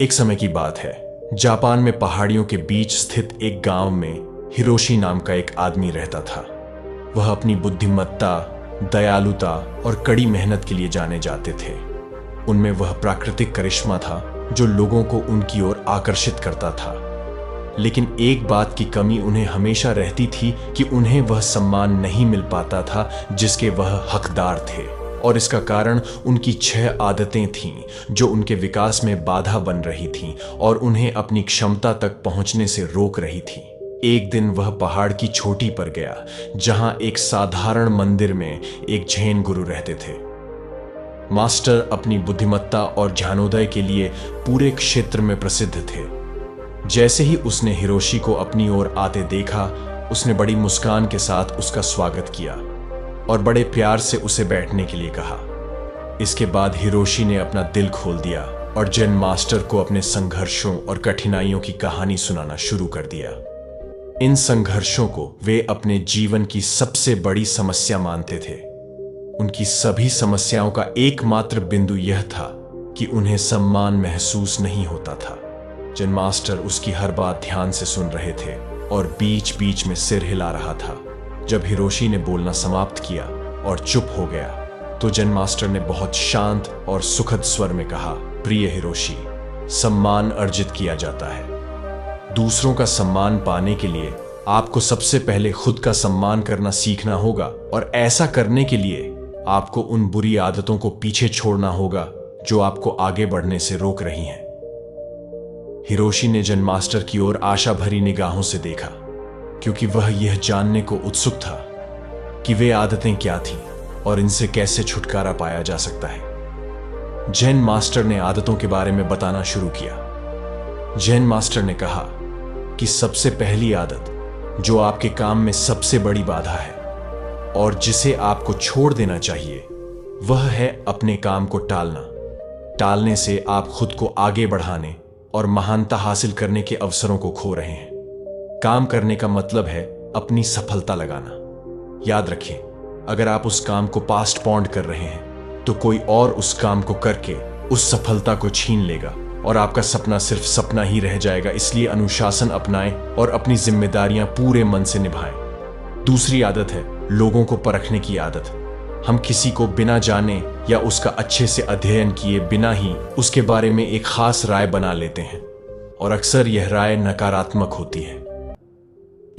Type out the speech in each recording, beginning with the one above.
एक समय की बात है। जापान में पहाड़ियों के बीच स्थित एक गांव में हिरोशी नाम का एक आदमी रहता था। वह अपनी बुद्धिमत्ता, दयालुता और कड़ी मेहनत के लिए जाने जाते थे। उनमें वह प्राकृतिक करिश्मा था जो लोगों को उनकी ओर आकर्षित करता था। लेकिन एक बात की कमी उन्हें हमेशा रहती थी कि उन्हें वह सम्मान नहीं मिल पाता था जिसके वह हकदार थे। और इसका कारण उनकी 6 आदतें थीं जो उनके विकास में बाधा बन रही थीं और उन्हें अपनी क्षमता तक पहुंचने से रोक रही थीं। एक दिन वह पहाड़ की चोटी पर गया जहां एक साधारण मंदिर में एक जैन गुरु रहते थे। मास्टर अपनी बुद्धिमत्ता और ध्यानोदय के लिए पूरे क्षेत्र में प्रसिद्ध थे। जैसे ही उसने हिरोशी को अपनी ओर आते देखा, उसने बड़ी मुस्कान के साथ उसका स्वागत किया और बड़े प्यार से उसे बैठने के लिए कहा। इसके बाद हिरोशी ने अपना दिल खोल दिया और जैन मास्टर को अपने संघर्षों और कठिनाइयों की कहानी सुनाना शुरू कर दिया। इन संघर्षों को वे अपने जीवन की सबसे बड़ी समस्या मानते थे। उनकी सभी समस्याओं का एकमात्र बिंदु यह था कि उन्हें सम्मान महसूस नहीं होता था। जैन मास्टर उसकी हर बात ध्यान से सुन रहे थे और बीच बीच में सिर हिला रहा था। जब हिरोशी ने बोलना समाप्त किया और चुप हो गया तो जैन मास्टर ने बहुत शांत और सुखद स्वर में कहा, प्रिय हिरोशी, सम्मान अर्जित किया जाता है। दूसरों का सम्मान पाने के लिए आपको सबसे पहले खुद का सम्मान करना सीखना होगा और ऐसा करने के लिए आपको उन बुरी आदतों को पीछे छोड़ना होगा जो आपको आगे बढ़ने से रोक रही हैं। हिरोशी ने जैन मास्टर की ओर आशा भरी निगाहों से देखा क्योंकि वह यह जानने को उत्सुक था कि वे आदतें क्या थीं और इनसे कैसे छुटकारा पाया जा सकता है। जैन मास्टर ने आदतों के बारे में बताना शुरू किया। जैन मास्टर ने कहा कि सबसे पहली आदत जो आपके काम में सबसे बड़ी बाधा है और जिसे आपको छोड़ देना चाहिए वह है अपने काम को टालना। टालने से आप खुद को आगे बढ़ाने और महानता हासिल करने के अवसरों को खो रहे हैं। काम करने का मतलब है अपनी सफलता लगाना। याद रखें, अगर आप उस काम को पास्ट पॉन्ड कर रहे हैं तो कोई और उस काम को करके उस सफलता को छीन लेगा और आपका सपना सिर्फ सपना ही रह जाएगा। इसलिए अनुशासन अपनाएं और अपनी जिम्मेदारियां पूरे मन से निभाएं। दूसरी आदत है लोगों को परखने की आदत। हम किसी को बिना जाने या उसका अच्छे से अध्ययन किए बिना ही उसके बारे में एक खास राय बना लेते हैं और अक्सर यह राय नकारात्मक होती है।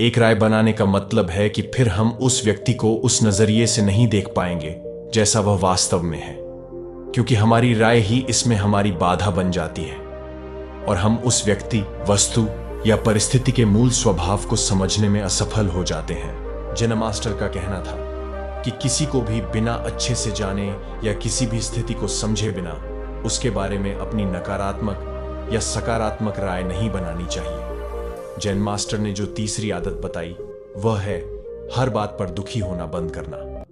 एक राय बनाने का मतलब है कि फिर हम उस व्यक्ति को उस नजरिए से नहीं देख पाएंगे जैसा वह वास्तव में है, क्योंकि हमारी राय ही इसमें हमारी बाधा बन जाती है और हम उस व्यक्ति, वस्तु या परिस्थिति के मूल स्वभाव को समझने में असफल हो जाते हैं। जैन मास्टर का कहना था कि किसी को भी बिना अच्छे से जाने या किसी भी स्थिति को समझे बिना उसके बारे में अपनी नकारात्मक या सकारात्मक राय नहीं बनानी चाहिए। जैन मास्टर ने जो तीसरी आदत बताई वह है हर बात पर दुखी होना बंद करना।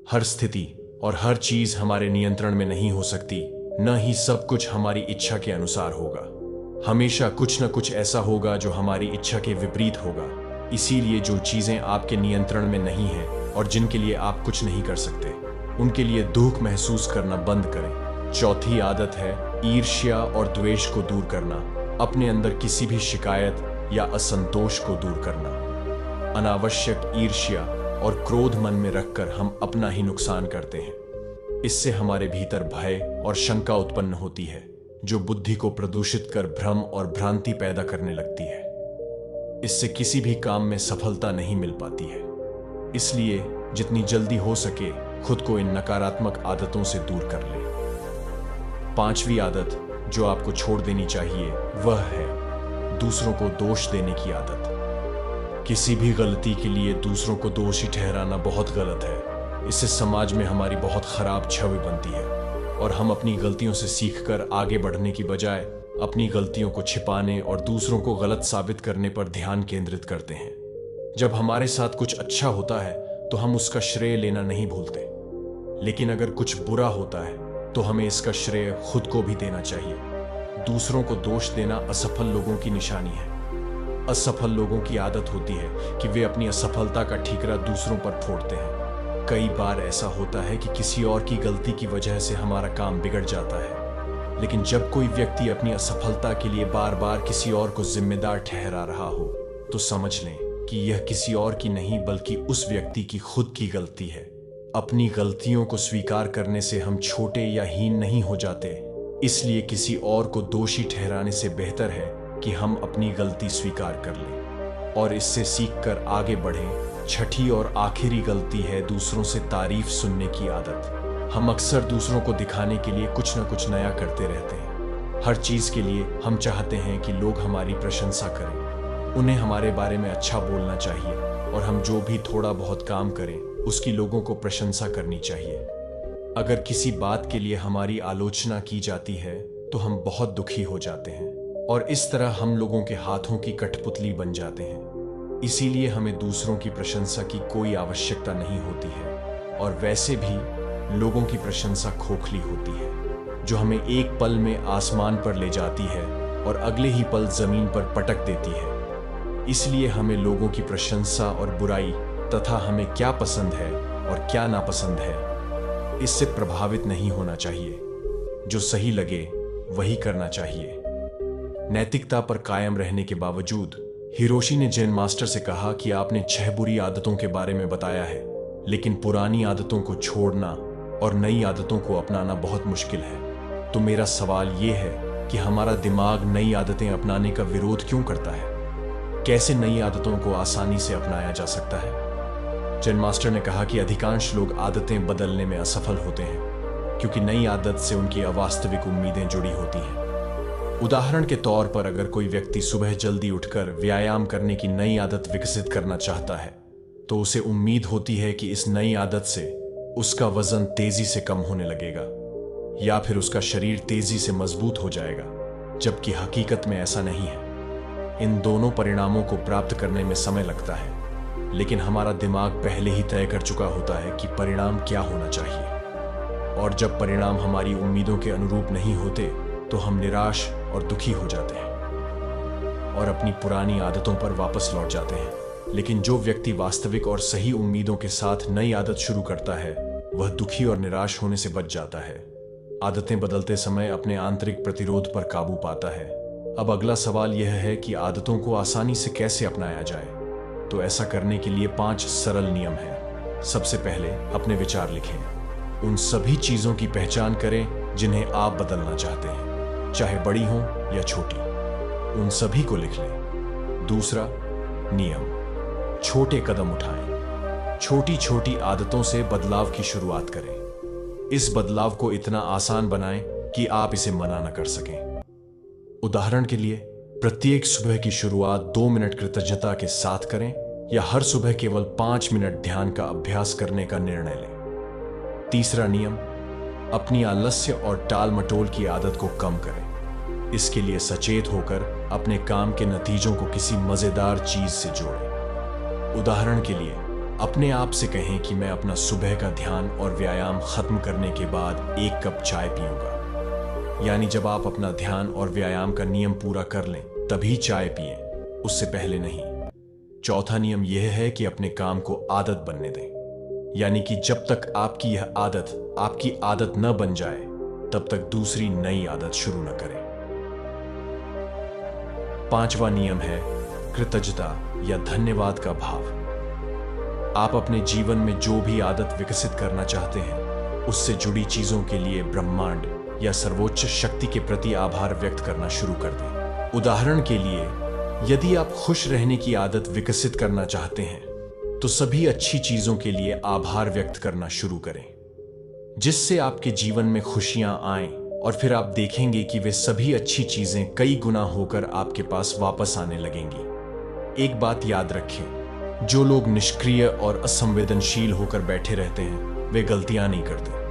हर स्थिति और हर चीज हमारे नियंत्रण में नहीं हो सकती, न ही सब कुछ हमारी इच्छा के अनुसार होगा। हमेशा कुछ न कुछ ऐसा होगा जो हमारी इच्छा के विपरीत होगा। इसीलिए जो चीजें आपके नियंत्रण में नहीं हैं और जिनके लिए आप कुछ नहीं कर सकते, उनके लिए दुख महसूस करना बंद करें। चौथी आदत है ईर्ष्या और द्वेष को दूर करना। अपने अंदर किसी भी शिकायत या असंतोष को दूर करना। अनावश्यक ईर्ष्या और क्रोध मन में रखकर हम अपना ही नुकसान करते हैं। इससे हमारे भीतर भय और शंका उत्पन्न होती है जो बुद्धि को प्रदूषित कर भ्रम और भ्रांति पैदा करने लगती है। इससे किसी भी काम में सफलता नहीं मिल पाती है। इसलिए जितनी जल्दी हो सके खुद को इन नकारात्मक आदतों से दूर कर ले। पांचवी आदत जो आपको छोड़ देनी चाहिए वह है दूसरों को दोष देने की आदत। किसी भी गलती के लिए दूसरों को दोषी ठहराना बहुत गलत है। इससे समाज में हमारी बहुत खराब छवि बनती है और हम अपनी गलतियों से सीखकर आगे बढ़ने की बजाय अपनी गलतियों को छिपाने और दूसरों को गलत साबित करने पर ध्यान केंद्रित करते हैं। जब हमारे साथ कुछ अच्छा होता है तो हम उसका श्रेय लेना नहीं भूलते, लेकिन अगर कुछ बुरा होता है तो हमें इसका श्रेय खुद को भी देना चाहिए। दूसरों को दोष देना असफल लोगों की निशानी है। असफल लोगों की आदत होती है कि वे अपनी असफलता का ठीकरा दूसरों पर फोड़ते हैं। कई बार ऐसा होता है कि किसी और की गलती की वजह से हमारा काम बिगड़ जाता है। लेकिन जब कोई व्यक्ति अपनी असफलता के लिए बार बार किसी और को जिम्मेदार ठहरा रहा हो तो समझ लें कि यह किसी और की नहीं बल्कि उस व्यक्ति की खुद की गलती है। अपनी गलतियों को स्वीकार करने से हम छोटे या हीन नहीं हो जाते, इसलिए किसी और को दोषी ठहराने से बेहतर है कि हम अपनी गलती स्वीकार कर लें और इससे सीखकर आगे बढ़ें। छठी और आखिरी गलती है दूसरों से तारीफ सुनने की आदत। हम अक्सर दूसरों को दिखाने के लिए कुछ न कुछ नया करते रहते हैं। हर चीज के लिए हम चाहते हैं कि लोग हमारी प्रशंसा करें, उन्हें हमारे बारे में अच्छा बोलना चाहिए और हम जो भी थोड़ा बहुत काम करें उसकी लोगों को प्रशंसा करनी चाहिए। अगर किसी बात के लिए हमारी आलोचना की जाती है तो हम बहुत दुखी हो जाते हैं और इस तरह हम लोगों के हाथों की कठपुतली बन जाते हैं। इसीलिए हमें दूसरों की प्रशंसा की कोई आवश्यकता नहीं होती है और वैसे भी लोगों की प्रशंसा खोखली होती है जो हमें एक पल में आसमान पर ले जाती है और अगले ही पल जमीन पर पटक देती है। इसलिए हमें लोगों की प्रशंसा और बुराई तथा हमें क्या पसंद है और क्या नापसंद है इससे प्रभावित नहीं होना चाहिए। जो सही लगे वही करना चाहिए। नैतिकता पर कायम रहने के बावजूद हिरोशी ने जेन मास्टर से कहा कि आपने 6 बुरी आदतों के बारे में बताया है, लेकिन पुरानी आदतों को छोड़ना और नई आदतों को अपनाना बहुत मुश्किल है। तो मेरा सवाल यह है कि हमारा दिमाग नई आदतें अपनाने का विरोध क्यों करता है? कैसे नई आदतों को आसानी से अपनाया जा सकता है? जेन मास्टर ने कहा कि अधिकांश लोग आदतें बदलने में असफल होते हैं क्योंकि नई आदत से उनकी अवास्तविक उम्मीदें जुड़ी होती हैं। उदाहरण के तौर पर अगर कोई व्यक्ति सुबह जल्दी उठकर व्यायाम करने की नई आदत विकसित करना चाहता है तो उसे उम्मीद होती है कि इस नई आदत से उसका वजन तेजी से कम होने लगेगा या फिर उसका शरीर तेजी से मजबूत हो जाएगा, जबकि हकीकत में ऐसा नहीं है। इन दोनों परिणामों को प्राप्त करने में समय लगता है, लेकिन हमारा दिमाग पहले ही तय कर चुका होता है कि परिणाम क्या होना चाहिए और जब परिणाम हमारी उम्मीदों के अनुरूप नहीं होते तो हम निराश और दुखी हो जाते हैं और अपनी पुरानी आदतों पर वापस लौट जाते हैं। लेकिन जो व्यक्ति वास्तविक और सही उम्मीदों के साथ नई आदत शुरू करता है वह दुखी और निराश होने से बच जाता है। आदतें बदलते समय अपने आंतरिक प्रतिरोध पर काबू पाता है। अब अगला सवाल यह है कि आदतों को आसानी से कैसे अपनाया जाए। तो ऐसा करने के लिए 5 सरल नियम हैं। सबसे पहले अपने विचार लिखें। उन सभी चीजों की पहचान करें जिन्हें आप बदलना चाहते हैं, चाहे बड़ी हो या छोटी, उन सभी को लिख लें। दूसरा नियम, छोटे कदम उठाएं। छोटी छोटी आदतों से बदलाव की शुरुआत करें। इस बदलाव को इतना आसान बनाएं कि आप इसे मना न कर सकें। उदाहरण के लिए प्रत्येक सुबह की शुरुआत 2 मिनट कृतज्ञता के साथ करें या हर सुबह केवल 5 मिनट ध्यान का अभ्यास करने का निर्णय लें। तीसरा नियम, अपनी आलस्य और टाल मटोल की आदत को कम करें। इसके लिए सचेत होकर अपने काम के नतीजों को किसी मजेदार चीज से जोड़ें। उदाहरण के लिए अपने आप से कहें कि मैं अपना सुबह का ध्यान और व्यायाम खत्म करने के बाद 1 कप चाय पीऊंगा। यानी जब आप अपना ध्यान और व्यायाम का नियम पूरा कर लें तभी चाय पिएं, उससे पहले नहीं। चौथा नियम यह है कि अपने काम को आदत बनने दें। यानी कि जब तक आपकी यह आदत आपकी आदत न बन जाए तब तक दूसरी नई आदत शुरू न करें। 5वां नियम है कृतज्ञता या धन्यवाद का भाव। आप अपने जीवन में जो भी आदत विकसित करना चाहते हैं उससे जुड़ी चीजों के लिए ब्रह्मांड या सर्वोच्च शक्ति के प्रति आभार व्यक्त करना शुरू कर दें। उदाहरण के लिए यदि आप खुश रहने की आदत विकसित करना चाहते हैं तो सभी अच्छी चीजों के लिए आभार व्यक्त करना शुरू करें, जिससे आपके जीवन में खुशियां आएं और फिर आप देखेंगे कि वे सभी अच्छी चीजें कई गुना होकर आपके पास वापस आने लगेंगी। एक बात याद रखें, जो लोग निष्क्रिय और असंवेदनशील होकर बैठे रहते हैं वे गलतियां नहीं करते।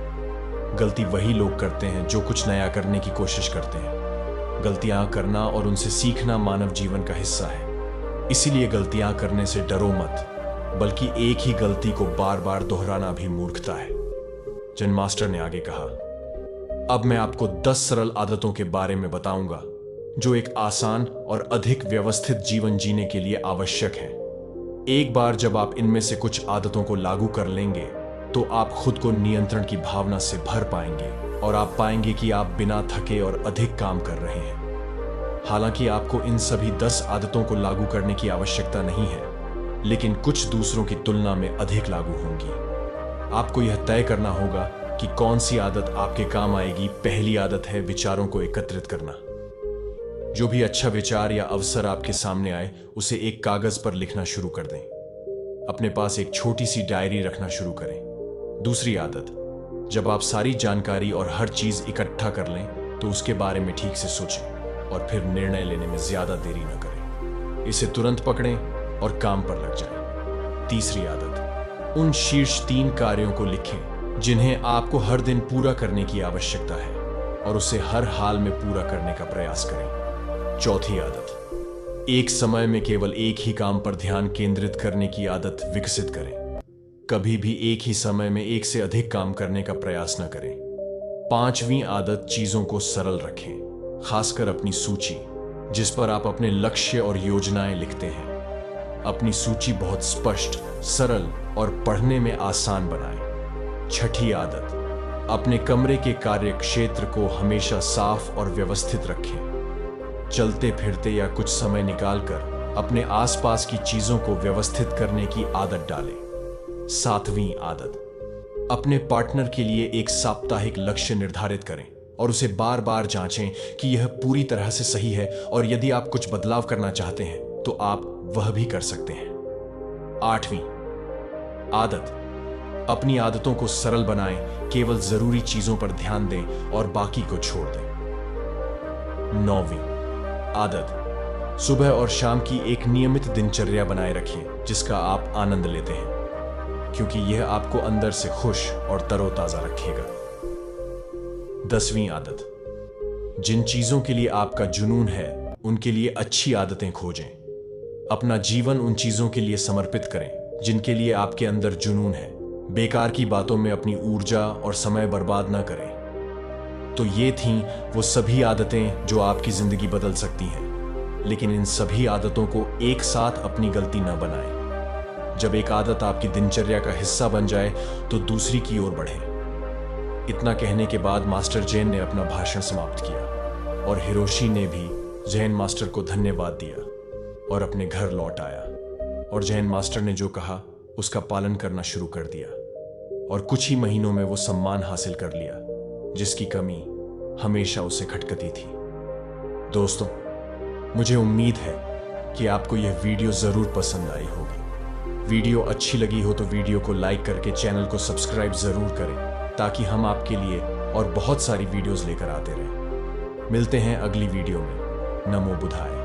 गलती वही लोग करते हैं जो कुछ नया करने की कोशिश करते हैं। गलतियां करना और उनसे सीखना मानव जीवन का हिस्सा है। इसीलिए गलतियां करने से डरो मत, बल्कि एक ही गलती को बार बार दोहराना भी मूर्खता है। जेन मास्टर ने आगे कहा, अब मैं आपको 10 सरल आदतों के बारे में बताऊंगा जो एक आसान और अधिक व्यवस्थित जीवन जीने के लिए आवश्यक है। एक बार जब आप इनमें से कुछ आदतों को लागू कर लेंगे तो आप खुद को नियंत्रण की भावना से भर पाएंगे और आप पाएंगे कि आप बिना थके और अधिक काम कर रहे हैं। हालांकि आपको इन सभी 10 आदतों को लागू करने की आवश्यकता नहीं है, लेकिन कुछ दूसरों की तुलना में अधिक लागू होंगी। आपको यह तय करना होगा कि कौन सी आदत आपके काम आएगी। पहली आदत है विचारों को एकत्रित करना। जो भी अच्छा विचार या अवसर आपके सामने आए, उसे एक कागज पर लिखना शुरू कर दें। अपने पास एक छोटी सी डायरी रखना शुरू करें। दूसरी आदत, जब आप सारी जानकारी और हर चीज इकट्ठा कर लें तो उसके बारे में ठीक से सोचें और फिर निर्णय लेने में ज्यादा देरी न करें। इसे तुरंत पकड़ें और काम पर लग जाएं। तीसरी आदत, उन शीर्ष 3 कार्यों को लिखें जिन्हें आपको हर दिन पूरा करने की आवश्यकता है और उसे हर हाल में पूरा करने का प्रयास करें। चौथी आदत, एक समय में केवल एक ही काम पर ध्यान केंद्रित करने की आदत विकसित करें। कभी भी एक ही समय में एक से अधिक काम करने का प्रयास न करें। 5वीं आदत, चीजों को सरल रखें, खासकर अपनी सूची, जिस पर आप अपने लक्ष्य और योजनाएं लिखते हैं। अपनी सूची बहुत स्पष्ट, सरल और पढ़ने में आसान बनाएं। छठी आदत, अपने कमरे के कार्य क्षेत्र को हमेशा साफ और व्यवस्थित रखें। चलते फिरते या कुछ समय निकालकर अपने आसपास की चीजों को व्यवस्थित करने की आदत डालें। 7वीं आदत, अपने पार्टनर के लिए एक साप्ताहिक लक्ष्य निर्धारित करें और उसे बार बार जांचें कि यह पूरी तरह से सही है, और यदि आप कुछ बदलाव करना चाहते हैं तो आप वह भी कर सकते हैं। 8वीं आदत, अपनी आदतों को सरल बनाएं, केवल जरूरी चीजों पर ध्यान दें और बाकी को छोड़ दें। 9वीं आदत, सुबह और शाम की एक नियमित दिनचर्या बनाए रखें जिसका आप आनंद लेते हैं, क्योंकि यह आपको अंदर से खुश और तरोताजा रखेगा। 10वीं आदत, जिन चीजों के लिए आपका जुनून है उनके लिए अच्छी आदतें खोजें। अपना जीवन उन चीजों के लिए समर्पित करें जिनके लिए आपके अंदर जुनून है। बेकार की बातों में अपनी ऊर्जा और समय बर्बाद ना करें। तो ये थीं वो सभी आदतें जो आपकी जिंदगी बदल सकती हैं, लेकिन इन सभी आदतों को एक साथ अपनी गलती न बनाएं। जब एक आदत आपकी दिनचर्या का हिस्सा बन जाए तो दूसरी की ओर बढ़ें। इतना कहने के बाद मास्टर जैन ने अपना भाषण समाप्त किया और हिरोशी ने भी जैन मास्टर को धन्यवाद दिया और अपने घर लौट आया। और जैन मास्टर ने जो कहा उसका पालन करना शुरू कर दिया और कुछ ही महीनों में वो सम्मान हासिल कर लिया जिसकी कमी हमेशा उसे खटकती थी। दोस्तों, मुझे उम्मीद है कि आपको यह वीडियो जरूर पसंद आई होगी। वीडियो अच्छी लगी हो तो वीडियो को लाइक करके चैनल को सब्सक्राइब जरूर करें ताकि हम आपके लिए और बहुत सारी वीडियोस लेकर आते रहें। मिलते हैं अगली वीडियो में। नमो बुधाय।